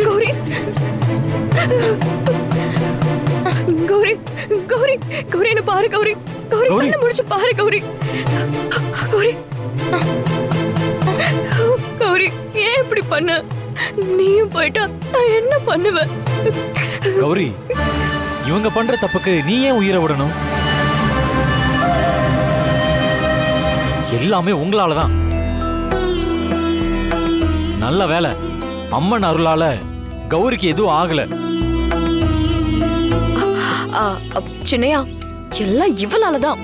கௌரி கௌரி கௌரி கௌரி என்ன பாரு கௌரி கௌரி கௌரி. கண்ணை முடிச்சு பாரு கௌரி கௌரி கௌரி ஏன் இப்படி பண்ண? நீயும் போயிட்டா நான் என்ன பண்ணுவேன்? கௌரி, இவங்க பண்ற தப்புக்கு நீ ஏன் உயிரை விடணும்? எல்லாமே உங்களாலதான். நல்ல வேலை, அம்மன் அருளால கௌரிக்கு எதுவும் ஆகல. சின்னையா, எல்லாம் இவளாலதான்.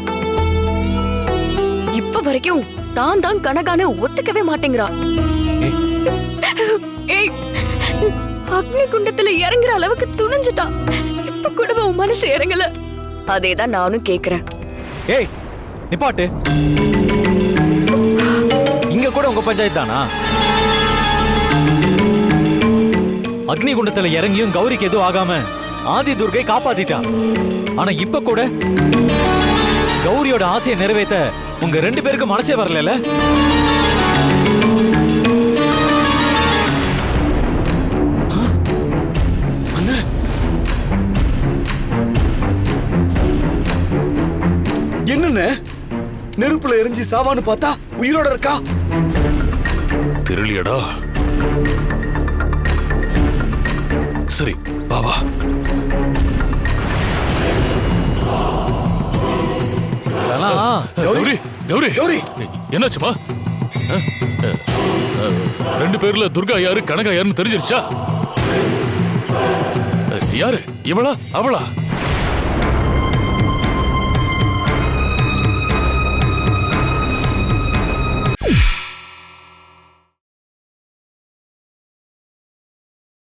இப்ப வரைக்கும் தான் கனகான ஒத்துக்கவே மாட்டேங்கிறா. ஏய், அக்னி குண்டத்துல இறங்குற அளவுக்கு துணிஞ்சிட்டா. இப்ப கூட உன் மனசு இறங்கல. அதேதான் நானும் கேக்குறேன். ஏய், நிப்பாட்டு. இங்க கூட உங்க பஞ்சாயத்து தானா? அக்னி குண்டத்துல இறங்கியும் கௌரிக்கு எதுவும் ஆகாம ஆதி துர்கை காப்பாத்திட்டா. ஆனா இப்ப கூட கௌரியோட ஆசையை நிறைவேற்ற உங்க 2 பேருக்கு மனசே வரல. என்னன்னு நெருப்புல எரிஞ்சு சாவான்னு பார்த்தா உயிரோட இருக்கா. தெரியலையடா. சரி பாவா. கௌரி கௌரி கௌரி, என்னாச்சுமா? 2 பேர்ல துர்கா யாரு கனகா யாருன்னு தெரிஞ்சிருச்சா? யாரு இவளா அவளா?